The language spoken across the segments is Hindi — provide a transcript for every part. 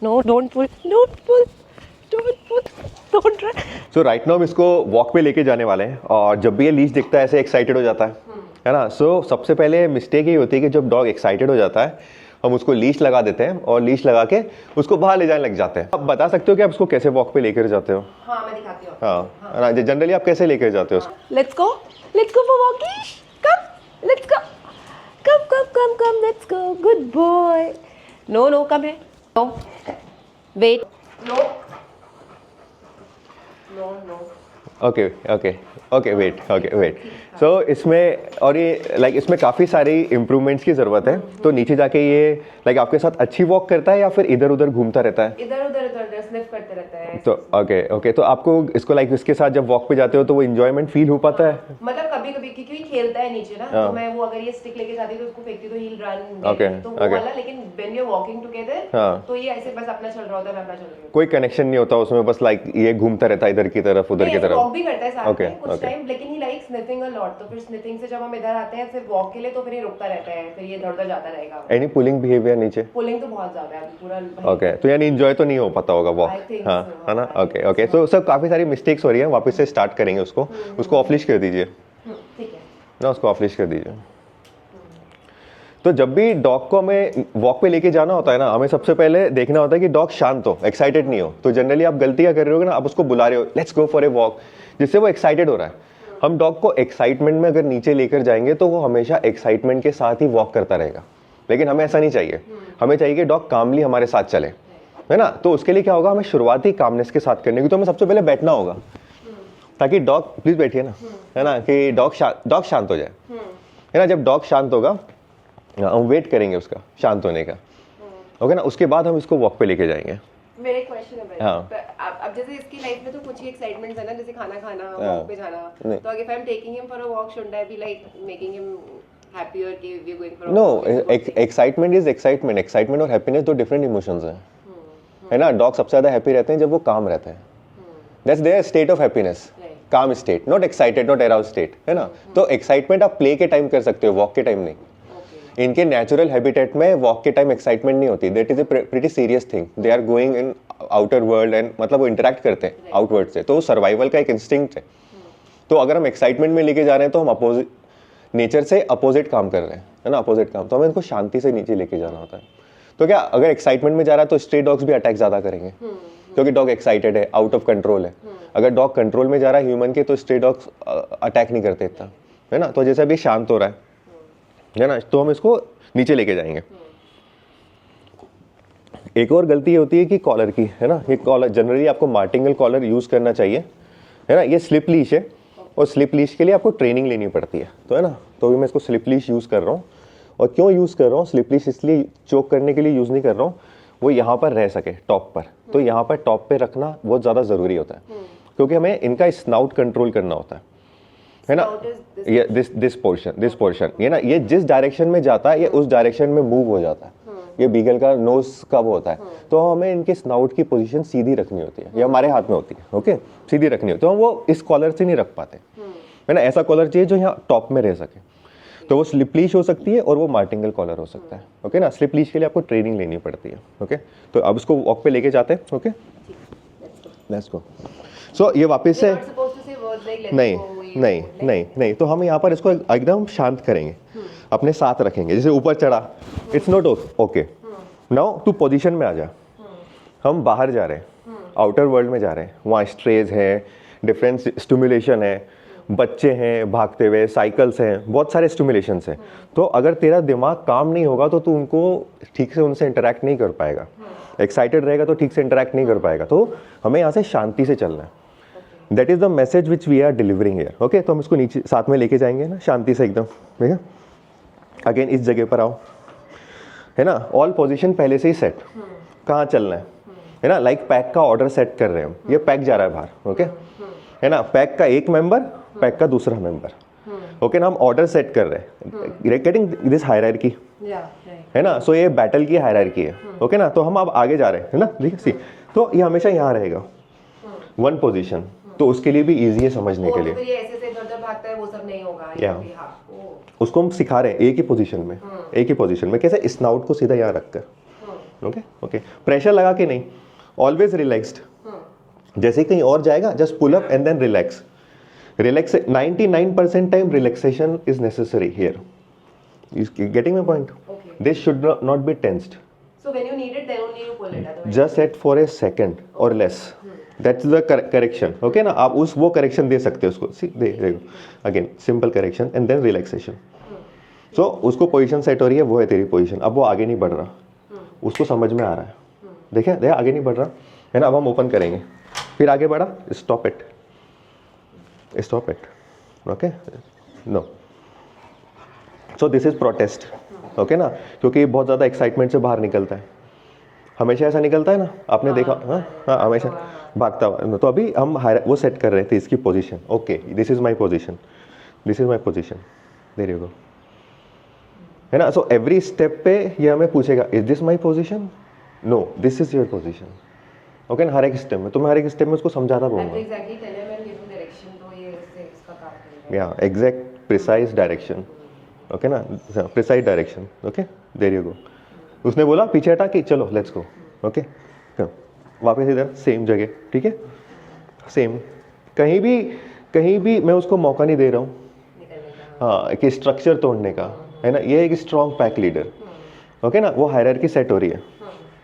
No don't pull, don't pull, don't pull, don't try. So right now हम इसको वॉक पे लेके जाने वाले हैं और जब भी ये लीश दिखता है ऐसे एक्साइटेड हो जाता है ना। सो सबसे पहले मिस्टेक ये होती है कि जब डॉग एक्साइटेड हो जाता है हम उसको लीश लगा देते हैं और लीश लगा के उसको बाहर ले जाने लग जाते हैं। आप बता सकते हो कि आप उसको कैसे वॉक पे लेकर जाते हो? हाँ मैं दिखाती हूँ। हाँ जनरली आप कैसे लेकर जाते हो उसको? Let's go for walking, come let's go, come come come come let's go, good boy. No no come है, no wait, no no no, okay okay okay wait. So इसमें और ये लाइक इसमें काफ़ी सारी इम्प्रूवमेंट्स की ज़रूरत है। तो नीचे जाके ये लाइक आपके साथ अच्छी वॉक करता है या फिर इधर उधर घूमता रहता है? इधर उधर स्निफ करते रहता है। तो ओके तो आपको इसको लाइक इसके साथ जब वॉक पे जाते हो तो वो इंजॉयमेंट फील हो पाता है? मतलब कभी कभी क्योंकि खेलता है नीचे ना, तो मैं वो अगर ये स्टिक लेके जाती तो उसको फेंकती तो हील रन, ओके तो वो वाला। लेकिन when you are walking together तो ये ऐसे बस अपना चल रहा होता है, अपना चल रहा है, कोई कनेक्शन नहीं होता उसमें, बस लाइक ये घूमता रहता है इधर की तरफ उधर की तरफ। वॉक भी करता है साथ में कुछ okay. टाइम, लेकिन ही लाइक स्निफिंग अ लॉट। तो फिर स्निफिंग से जब हम इधर आते हैं फिर वॉक के लिए तो फिर ये रुकता रहता है, फिर ये इधर उधर जाता रहेगा। एनी पुलिंग बिहेवियर नीचे? पुलिंग तो बहुत ज्यादा है पूरा। ओके तो यानी एंजॉय तो नहीं हो पाता होगा वॉक? हाँ है ना। ओके तो सब काफ़ी सारी मिस्टेक्स हो रही है, वापस से स्टार्ट करेंगे उसको ऑफ लिश कर दीजिए ठीक है ना, उसको ऑफ लिश कर दीजिए। तो जब भी डॉग को हमें वॉक पे लेके जाना होता है ना, हमें सबसे पहले देखना होता है कि डॉग शांत हो, एक्साइटेड नहीं हो। तो जनरली आप गलती क्या कर रहे हो ना, आप उसको बुला रहे हो let's go for a walk, जिससे वो एक्साइटेड हो रहा है। हम डॉग को एक्साइटमेंट में अगर नीचे लेकर जाएंगे तो वो हमेशा एक्साइटमेंट के साथ ही वॉक करता रहेगा, लेकिन हमें ऐसा नहीं चाहिए। हमें चाहिए कि डॉग कामली हमारे साथ चले, है ना। तो उसके लिए क्या होगा, हमें शुरुआती कामनेस के साथ करने की, तो हमें सबसे पहले बैठना होगा ताकि डॉग, प्लीज बैठिए ना, है ना, कि डॉग शांत हो जाए, है ना। जब डॉग शांत होगा हम वेट करेंगे उसका शांत होने का, ओके ना। उसके बाद हम इसको वॉक पे लेके जाएंगे। मेरे एक क्वेश्चन है भाई, हाँ। अब जैसे इसकी लाइफ में तो कुछ ही एक्साइटमेंट्स है ना, जैसे खाना खाना, वॉक पे जाना, तो if I am taking him for a walk, should I be like making him happier कि we are going for a walk? No, excitement is excitement और हैप्पीनेस दो डिफरेंट इमोशंस हैं, है ना। डॉग सबसे ज्यादा हैप्पी रहते हैं जब वो काम रहते हैं, that's their state of happiness, calm state, not excited, not aroused state, है ना। तो एक्साइटमेंट आप प्ले के टाइम कर सकते हो, वॉक के टाइम नहीं। इनके नेचुरल हैबिटेट में वॉक के टाइम एक्साइटमेंट नहीं होती, that is a pretty serious thing. They are going in outer world and मतलब वो इंटरेक्ट करते हैं आउटवर्ड से, तो वो सर्वाइवल का एक इंस्टिंक्ट है। तो अगर हम एक्साइटमेंट में लेके जा रहे हैं तो हम अपोजिट नेचर से अपोजिट काम कर रहे हैं, है ना, अपोजिट काम। तो हमें इनको शांति से नीचे लेके जाना होता है। तो क्या अगर एक्साइटमेंट में जा रहा है तो स्ट्रे डॉग्स भी अटैक ज़्यादा करेंगे, क्योंकि डॉग एक्साइटेड है, आउट ऑफ कंट्रोल है। अगर डॉग कंट्रोल में जा रहा है ह्यूमन के, तो स्ट्रे डॉग्स अटैक नहीं करते इतना, है ना। तो जैसे अभी शांत हो रहा है ना, तो हम इसको नीचे लेके जाएंगे। एक और गलती होती है कि कॉलर की, है ना। ये कॉलर जनरली आपको मार्टिंगल कॉलर यूज़ करना चाहिए, है ना। ये स्लिप लीश है और स्लिप लीश के लिए आपको ट्रेनिंग लेनी पड़ती है, तो है ना। तो भी मैं इसको स्लिप लीश यूज़ कर रहा हूँ। और क्यों यूज़ कर रहा हूँ स्लिप लीश, इसलिए चोक करने के लिए यूज़ नहीं कर रहा हूँ, वो यहाँ पर रह सके टॉप पर। तो यहाँ पर टॉप पे रखना बहुत ज़्यादा ज़रूरी होता है, क्योंकि हमें इनका स्नाउट कंट्रोल करना होता है ना। ये दिस पोर्शन, ये ना, ये जिस डायरेक्शन में जाता है ये उस डायरेक्शन में मूव हो जाता है। ये बीगल का नोज कब होता है, तो हमें इनके स्नाउट की पोजीशन सीधी रखनी होती है, ये हमारे हाथ में होती है, ओके, सीधी रखनी होती है। तो हम वो इस कॉलर से नहीं रख पाते, है ना। ऐसा कॉलर चाहिए जो यहाँ टॉप में रह सके। तो वो स्लिप लीश हो सकती है और वो मार्टिंगल कॉलर हो सकता है, ओके ना। स्लिप लीश के लिए आपको ट्रेनिंग लेनी पड़ती है, ओके। तो अब इसको वॉक पे लेके जाते हैं, ओके, लेट्स गो। सो ये वापस से नहीं, तो हम यहाँ पर इसको एकदम शांत करेंगे, अपने साथ रखेंगे, जैसे ऊपर चढ़ा, इट्स नॉट ओके। नाउ तू पोजीशन में आ जा। हम बाहर जा रहे हैं, आउटर वर्ल्ड में जा रहे हैं, वहाँ स्ट्रेस है, डिफरेंट स्टिमुलेशन है, बच्चे हैं भागते हुए, साइकिल्स हैं, बहुत सारे स्टिमुलेशंस हैं। तो अगर तेरा दिमाग काम नहीं होगा तो तू उनको ठीक से उनसे इंटरेक्ट नहीं कर पाएगा, एक्साइटेड रहेगा तो ठीक से इंटरेक्ट नहीं कर पाएगा। तो हमें यहाँ से शांति से चलना है, that is the message which we are delivering here, okay. तो हम इसको नीचे साथ में लेके जाएंगे ना, शांति से एकदम, ठीक है। अगेन इस जगह पर आओ, है ना। ऑल पोजीशन पहले से ही सेट, कहाँ चलना है ना। लाइक पैक का ऑर्डर सेट कर रहे हैं हम, ये पैक जा रहा है बाहर, ओके, है ना। पैक का एक मेंबर, पैक का दूसरा मेंबर, ओके ना। हम ऑर्डर सेट कर रहे हैं, गेटिंग दिस हायरार्की, है ना। सो ये बैटल की हायरार्की है, ओके ना। तो हम अब आगे जा रहे हैं, है ना, ठीक है। सी, तो ये हमेशा यहाँ रहेगा, वन पोजीशन। तो उसके लिए भी इजी है समझने के लिए, ये ऐसे से इधर-उधर भागता है, वो सब नहीं होगा। उसको हम सिखा रहे हैं एक ही पोजीशन में, एक ही पोजीशन में, कैसे स्नाउट को सीधा यहाँ रखकर, ओके ओके, प्रेशर लगा के नहीं, ऑलवेज रिलैक्स्ड। जैसे ही कहीं और जाएगा just pull up and then relax. Relax 99% time relaxation is necessary here. Getting my point? This should not be tensed. So when you need it, then only you pull it. Otherwise, just eight for a second or less, that's the correction. Okay ना, आप उस वो करेक्शन दे सकते हो उसको। See they again simple correction and then relaxation. So उसको पोजीशन सेट हो रही है, वो है तेरी पोजीशन। अब वो आगे नहीं बढ़ रहा, उसको समझ में आ रहा है। देखे आगे नहीं बढ़ रहा है ना। अब हम ओपन करेंगे, फिर आगे बढ़ा, stop it, stop it. Okay, no. So this is protest. Okay ना, क्योंकि बहुत ज़्यादा एक्साइटमेंट से बाहर निकलता है, हमेशा ऐसा निकलता है ना, आपने देखा? हाँ, हमेशा भागता हुआ। तो अभी हम वो सेट कर रहे थे इसकी position. Okay, this is my position, this is my position, there you go, है ना। सो एवरी स्टेप पे ये हमें पूछेगा, is this my position? No, this is your position. Okay ना, हर एक स्टेप में तो मैं हर एक स्टेप में उसको समझाता रहूँगा। या एग्जैक्ट प्रिसाइज डायरेक्शन। ओके ना, precise direction. Okay, there you go. उसने बोला पीछे हटा कि चलो लेट्स गो। ओके, वापस इधर सेम जगह, ठीक है, सेम। कहीं भी मैं उसको मौका नहीं दे रहा हूँ, हाँ, कि स्ट्रक्चर तोड़ने का, है ना। ये एक स्ट्रॉन्ग पैक लीडर। ओके ना, वो हायरार्की सेट हो रही है,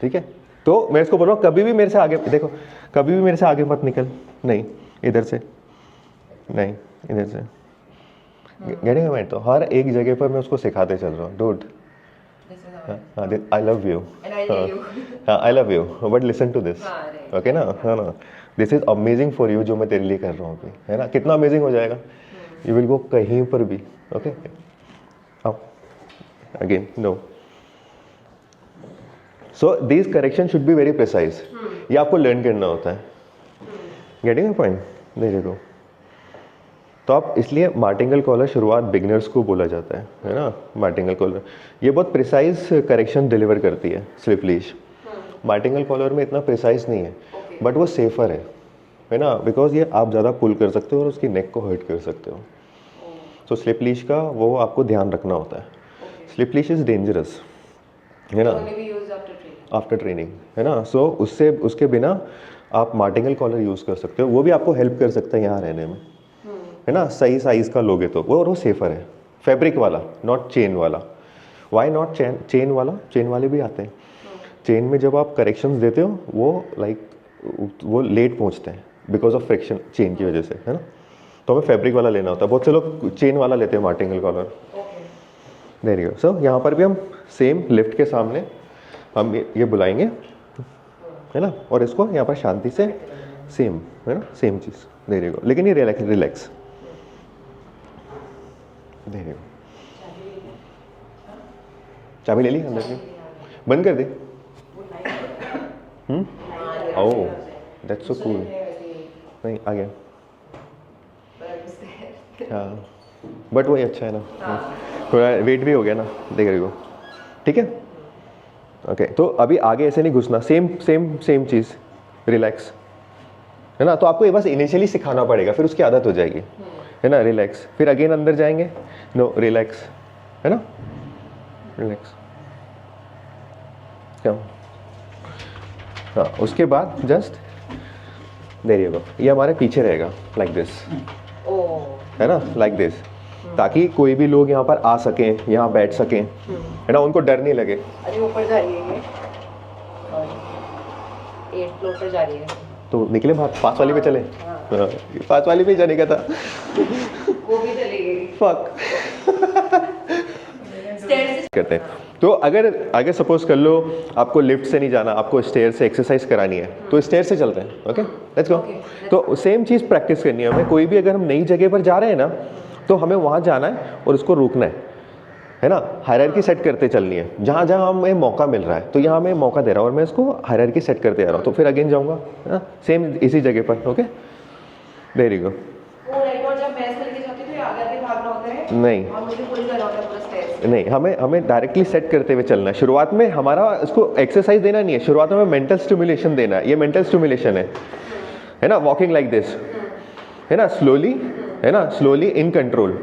ठीक है। तो मैं इसको बोल रहा हूँ कभी भी मेरे से आगे देखो, कभी भी मेरे से आगे मत निकल, नहीं इधर से, नहीं इधर से। गेटिंग मैं तो हर एक जगह पर मैं उसको सिखाते चल रहा हूँ, dude I love you, I love you, but listen to this. Okay ना, हाँ ना, this is amazing for you, जो मैं तेरे लिए कर रहा हूँ अभी, है ना। कितना अमेजिंग हो जाएगा, यू विल गो कहीं पर भी। Okay, again no. So this correction should be very precise. ये आपको लर्न करना होता है। Getting my point? There you go. तो आप इसलिए मार्टिंगल कॉलर शुरुआत बिगनर्स को बोला जाता है ना। मार्टिंगल कॉलर ये बहुत प्रिसाइज करेक्शन डिलीवर करती है। स्लिप लीश मार्टिंगल कॉलर में इतना प्रिसाइज नहीं है, बट वो सेफर है ना, बिकॉज ये आप ज़्यादा पुल कर सकते हो और उसकी नेक को हर्ट कर सकते हो। तो स्लिप लीश का वो आपको ध्यान रखना होता है। स्लिप लीश इज़ डेंजरस, है ना, आफ्टर ट्रेनिंग, है ना। सो उससे उसके बिना आप मार्टिंगल कॉलर यूज़ कर सकते हो, वो भी आपको हेल्प कर सकता है यहाँ रहने में, है ना। सही साइज़ का लोगे तो वो, और वो सेफ़र है। फैब्रिक वाला, नॉट चेन वाला। वाई नॉट चेन वाला? चेन वाले भी आते हैं। चेन में जब आप करेक्शंस देते हो वो वो लेट पहुंचते हैं बिकॉज ऑफ फ्रिक्शन चेन की वजह से, है ना। तो हमें फैब्रिक वाला लेना होता है। बहुत से लोग चेन वाला लेते हैं martingale collar. There you go. So यहाँ पर भी हम सेम लिफ्ट के सामने हम ये बुलाएंगे, है ना, और इसको यहाँ पर शांति से सेम, है ना, सेम चीज़। There you go. लेकिन ये रिलैक्स। देयर यू गो। चाबी ले ली अंदर की? बंद कर दी? Oh that's so cool. नहीं आ गया, हाँ, बट वही अच्छा है ना, थोड़ा वेट भी हो गया ना। देख रहे हो, ठीक है। ओके, तो अभी आगे ऐसे नहीं घुसना, सेम चीज़, रिलैक्स, है ना। तो आपको ये बस इनिशियली सिखाना पड़ेगा, फिर उसकी आदत हो जाएगी, है ना। रिलैक्स, फिर अगेन अंदर जाएंगे, नो रिलैक्स, है ना, रिलैक्स। क्या, हाँ, उसके बाद जस्ट देयर यू गो। ये हमारे पीछे रहेगा लाइक दिस, है ना, लाइक दिस, ताकि कोई भी लोग यहाँ पर आ सकें, यहाँ बैठ सकें, है ना, उनको डर नहीं लगे। अरे ऊपर जा रही है ये, 8th फ्लोर पर जा रही है। तो निकले बाहर, पास वाली पे चले। हाँ, पास वाली पे जाने का था, वो भी चली गई। फक करते हैं। तो अगर सपोज कर लो आपको लिफ्ट से नहीं जाना, आपको स्टेयर से एक्सरसाइज करानी है, तो स्टेयर से चलते हैं। ओके, लेट्स गो। तो सेम चीज़ प्रैक्टिस करनी है हमें। कोई भी अगर हम नई जगह पर जा रहे हैं ना, तो हमें वहाँ जाना है और उसको रोकना है ना। हायरार्की सेट करते चलनी है। जहाँ जहाँ हमें मौका मिल रहा है, तो यहाँ मैं मौका दे रहा हूँ और मैं इसको हायरार्की सेट करते जा रहा हूँ। तो फिर अगेन जाऊँगा, है ना, सेम इसी जगह पर। Okay, there you go. नहीं, हमें डायरेक्टली सेट करते हुए चलना है। शुरुआत में हमारा इसको एक्सरसाइज देना नहीं है, शुरुआत में हमें मेंटल स्टिमुलेशन देना है। ये मेंटल स्टिमुलेशन है ना, वॉकिंग लाइक दिस, है ना, स्लोली, है ना, स्लोली इन कंट्रोल।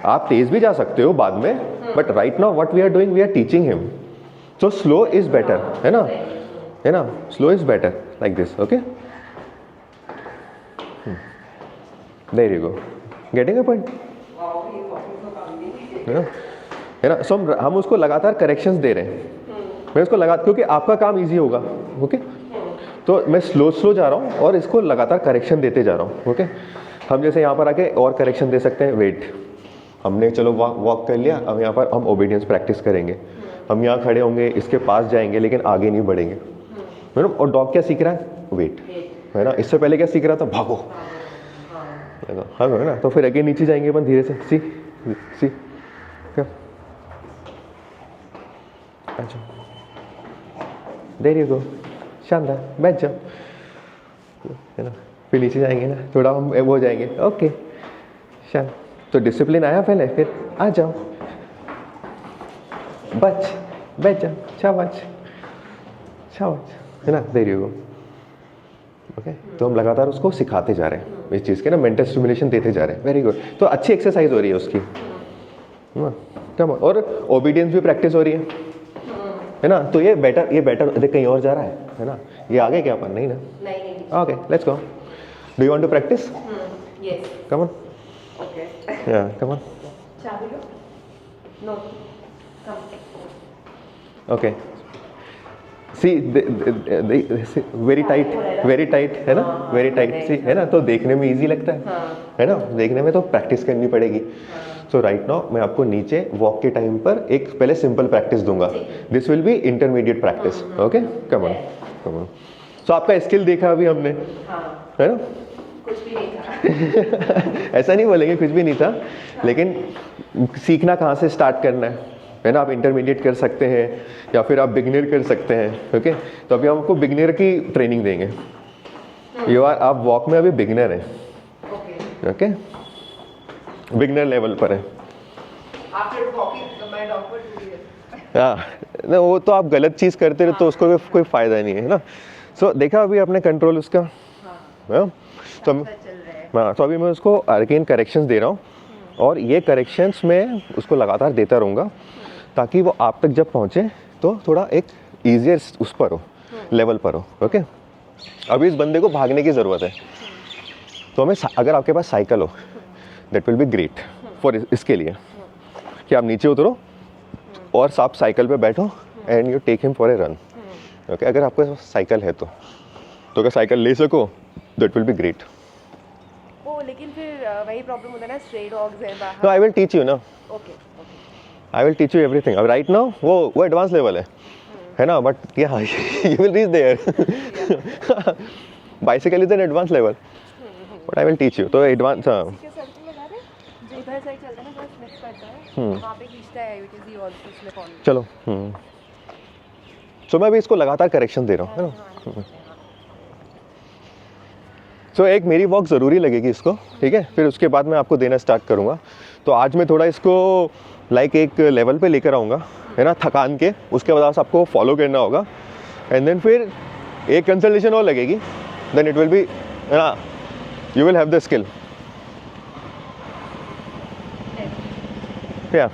आप तेज भी जा सकते हो बाद में, but right now what we are doing, we are teaching him So slow is better, है ना, slow is better like this, okay? There you go. Getting a point? है ना, so हम उसको लगातार करेक्शंस दे रहे हैं. मैं इसको लगा, क्योंकि आपका काम इजी होगा, ओके? तो मैं स्लो जा रहा हूँ और इसको लगातार करेक्शन देते जा रहा हूँ, ओके? हम जैसे यहाँ पर आके और करेक्शन दे सकते हैं. वेट, हमने चलो वॉक कर लिया, अब यहाँ पर हम ओबीडियंस प्रैक्टिस करेंगे. हम यहाँ खड़े होंगे, इसके पास जाएंगे, लेकिन आगे नहीं बढ़ेंगे, है ना? और डॉग क्या सीख रहा है? वेट, है ना? इससे पहले क्या सीख रहा था? भागो, हाँ है ना? तो फिर आगे नीचे जाएंगे अपन धीरे से. सी अच्छा, देर यू गो, शानदार, बैठ जाओ, है ना? फिर नीचे जाएंगे ना, थोड़ा हम वो हो जाएंगे, ओके शान. तो डिसिप्लिन आया पहले, फिर आ जाओ, बैठ जाओ, शाबाश, है ना? There you go, okay. तो हम लगातार उसको सिखाते जा रहे हैं इस चीज़ के ना, मेंटल स्टिमुलेशन देते जा रहे हैं. Very good. तो अच्छी एक्सरसाइज हो रही है उसकी, कम. और ओबीडियंस भी प्रैक्टिस हो रही है ना? तो ये बेटर देख, कहीं और जा रहा है ना? ये आगे क्या अपन नहीं ना? नहीं. Okay, let's go. Do you want to practice? Yes. Come on. Okay. Yeah, come on. चाबी लो. No. Come. Okay. See very tight है ना, वेरी टाइट. सी, है ना? तो देखने में इजी लगता है ना? देखने में तो प्रैक्टिस करनी पड़ेगी. सो राइट नाउ मैं आपको नीचे वॉक के टाइम पर एक पहले सिंपल प्रैक्टिस दूंगा. This will be intermediate practice, okay? Come on. So आपका स्किल देखा अभी हमने, है ना? कुछ भी नहीं था. ऐसा नहीं बोलेंगे कुछ भी नहीं था, लेकिन सीखना कहाँ से स्टार्ट करना है ना? आप इंटरमीडिएट कर सकते हैं या फिर आप बिगिनर कर सकते हैं, ओके? तो अभी हम आपको बिगिनर की ट्रेनिंग देंगे. आप वॉक में अभी बिगिनर हैं, ओके? बिगिनर लेवल पर है. हाँ ना, वो तो आप गलत चीज़ करते रहे तो उसको कोई फ़ायदा नहीं है ना? सो देखा अभी आपने कंट्रोल उसका, हाँ? तो अभी मैं उसको अगेन करेक्शंस दे रहा हूँ, और ये करेक्शंस मैं उसको लगातार देता रहूँगा ताकि वो आप तक जब पहुँचे तो थोड़ा एक ईजियर उस पर हो, लेवल पर हो, ओके? अभी इस बंदे को भागने की ज़रूरत है, तो हमें अगर आपके पास साइकिल हो, that will be great for इसके लिए कि आप नीचे उतरो और आप साइकिल पे बैठो and you take him for a run, okay? अगर आपके पास साइकिल है तो अगर साइकिल ले सको, दैट विल बी ग्रेट. लेकिन फिर वही प्रॉब्लम होता है ना, स्ट्रे डॉग्स है बाहर. No, I will teach you ना. Okay. I will teach you everything. अब राइट नाउ वो एडवांस लेवल है ना, बट क्या you will reach there. Bicycle is an advance level, but I will teach you. तो एडवांस, हाँ, इधर साइड चलता है ना, बस मिक्स करता है, वहाँ पे खींचता है, व्हिच इज द ऑल्सो इसमें फॉलो. चलो. सो मैं अभी इसको लगातार करेक्शन दे रहा हूँ, है ना? सो एक मेरी वॉक ज़रूरी लगेगी इसको, ठीक है? फिर उसके बाद मैं आपको देना स्टार्ट करूँगा. तो आज मैं थोड़ा इसको लाइक एक लेवल पे लेकर आऊँगा, है ना, थकान के. उसके बाद आपको फॉलो करना होगा, एंड देन फिर एक कंसल्टेशन और लगेगी, देन इट विल बी, है ना, you will have the skill. Yeah.